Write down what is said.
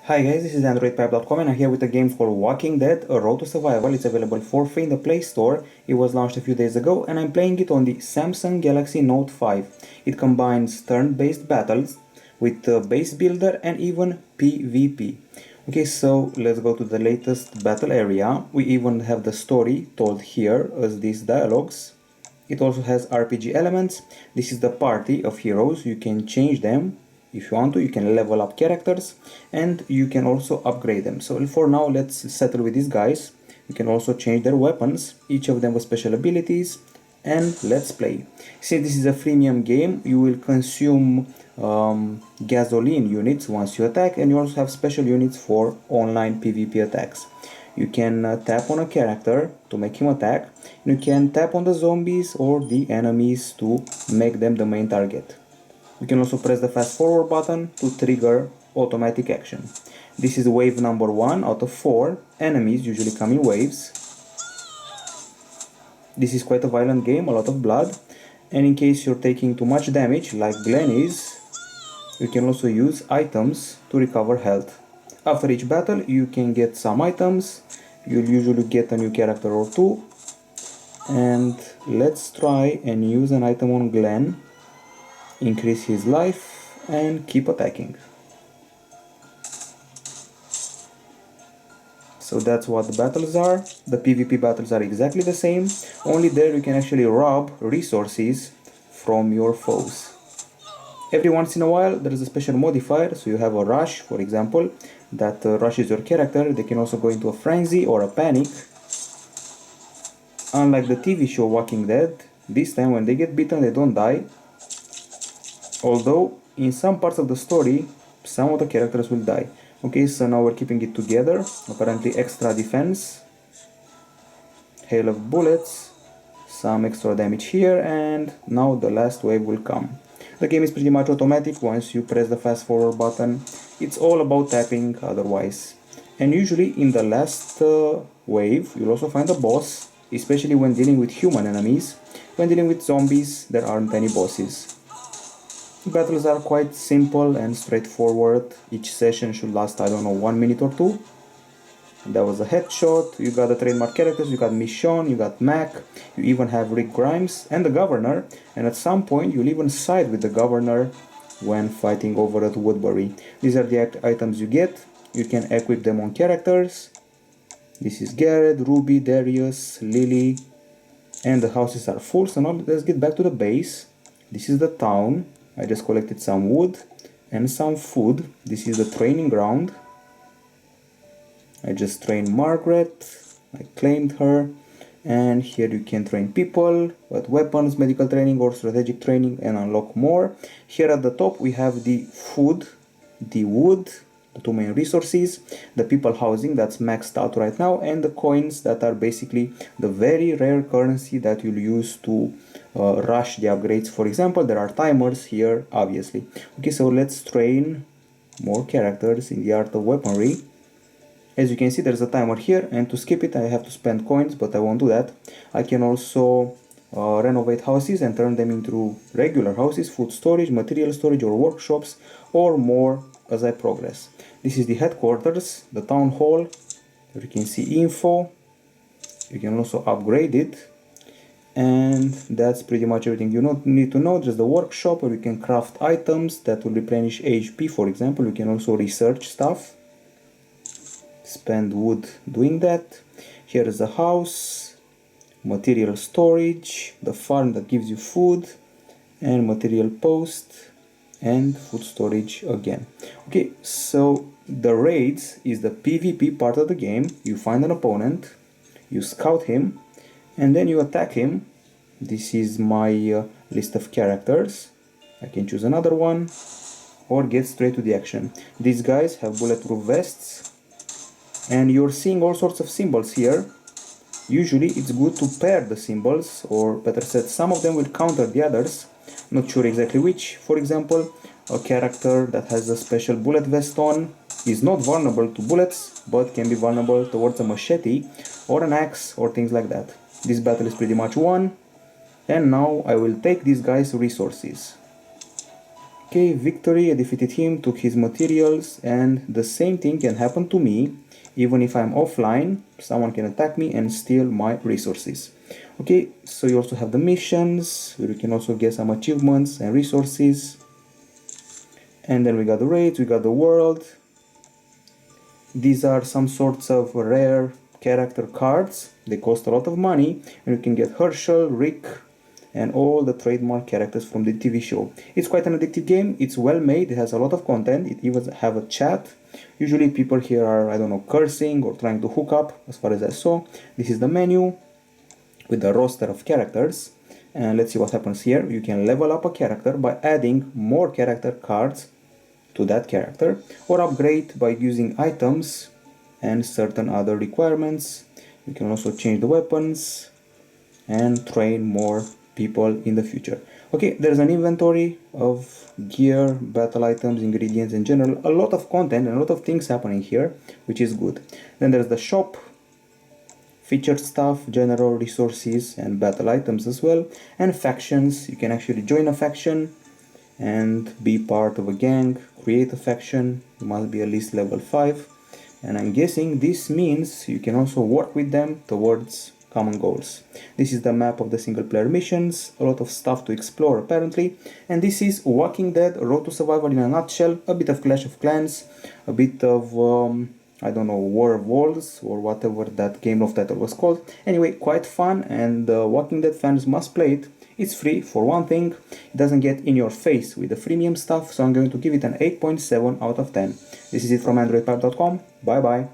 Hi guys, this is Androidpipe.com and I'm here with a game called Walking Dead, A Road to Survival. It's available for free in the Play Store. It was launched a few days ago and I'm playing it on the Samsung Galaxy Note 5. It combines turn-based battles with base builder and even PvP. Okay, so let's go to the latest battle area. We even have the story told here as these dialogues. It also has RPG elements. This is the party of heroes. You can change them if you want to. You can level up characters and you can also upgrade them. So for now, let's settle with these guys. You can also change their weapons, each of them with special abilities, and let's play. Since this is a freemium game, you will consume gasoline units once you attack, and you also have special units for online PvP attacks. You can tap on a character to make him attack. You can tap on the zombies or the enemies to make them the main target. You can also press the fast forward button to trigger automatic action. This is wave number 1 out of 4. Enemies usually come in waves. This is quite a violent game, a lot of blood. And in case you're taking too much damage, like Glenn is, you can also use items to recover health. After each battle you can get some items. You'll usually get a new character or two. And let's try and use an item on Glenn. Increase his life and keep attacking. So that's what the battles are. The PvP battles are exactly the same, only there you can actually rob resources from your foes. Every once in a while there is a special modifier, so you have a rush, for example, that rushes your character. They can also go into a frenzy or a panic. Unlike the TV show Walking Dead, this time when they get bitten they don't die. Although in some parts of the story some of the characters will die. Okay, so now we're keeping it together. Apparently extra defense, hail of bullets, some extra damage here, and now the last wave will come. The game is pretty much automatic once you press the fast forward button. It's all about tapping otherwise. And usually in the last wave you'll also find a boss, especially when dealing with human enemies. When dealing with zombies there aren't any bosses. Battles are quite simple and straightforward. Each session should last, I don't know, 1 minute or 2. That was a headshot. You got the trademark characters, you got Michonne, you got Mac, you even have Rick Grimes and the Governor, and at some point you'll even side with the Governor when fighting over at Woodbury. These are the items you get. You can equip them on characters. This is Garrett, Ruby, Darius, Lily, and the houses are full. So now let's get back to the base. This is the town. I just collected some wood and some food. This is the training ground. I just trained Margaret. I claimed her. And here you can train people with weapons, medical training or strategic training, and unlock more. Here at the top we have the food, the wood, the two main resources, the people housing that's maxed out right now, and the coins that are basically the very rare currency that you'll use to rush the upgrades. For example, there are timers here, obviously. Okay, so let's train more characters in the art of weaponry. As you can see, there's a timer here, and to skip it I have to spend coins, but I won't do that. I can also renovate houses and turn them into regular houses, food storage, material storage, or workshops, or more as I progress. This is the headquarters, the town hall. You can see info. You can also upgrade it. And that's pretty much everything you need to know. There's the workshop where you can craft items that will replenish HP, for example. You can also research stuff. Spend wood doing that. Here is the house, material storage, the farm that gives you food, and material post, and food storage again. Okay, so the raids is the PvP part of the game. You find an opponent, you scout him, and then you attack him. This is my list of characters. I can choose another one or get straight to the action. These guys have bulletproof vests, and you're seeing all sorts of symbols here. Usually it's good to pair the symbols, or better said, some of them will counter the others. Not sure exactly which. For example, a character that has a special bullet vest on is not vulnerable to bullets, but can be vulnerable towards a machete or an axe or things like that. This battle is pretty much won, and now I will take these guys' resources. Okay, victory, I defeated him, took his materials, and the same thing can happen to me. Even if I'm offline, someone can attack me and steal my resources. Okay, so you also have the missions, where you can also get some achievements and resources. And then we got the raids, we got the world. These are some sorts of rare character cards. They cost a lot of money, and you can get Herschel, Rick, and all the trademark characters from the TV show. It's quite an addictive game. It's well made. It has a lot of content. It even have a chat. Usually people here are, I don't know, cursing or trying to hook up, as far as I saw. This is the menu with the roster of characters. And let's see what happens here. You can level up a character by adding more character cards to that character, or upgrade by using items and certain other requirements. You can also change the weapons and train more people in the future. Okay, there's an inventory of gear, battle items, ingredients in general, a lot of content and a lot of things happening here, which is good. Then there's the shop, featured stuff, general resources and battle items as well, and factions. You can actually join a faction and be part of a gang, create a faction. You must be at least level 5, and I'm guessing this means you can also work with them towards common goals. This is the map of the single player missions, a lot of stuff to explore apparently, and this is Walking Dead Road to Survival in a nutshell, a bit of Clash of Clans, a bit of I don't know, War of Worlds or whatever that game of title was called. Anyway, quite fun, and Walking Dead fans must play it. It's free for one thing, it doesn't get in your face with the freemium stuff, so I'm going to give it an 8.7 out of 10. This is it from Androidpipe.com, bye bye.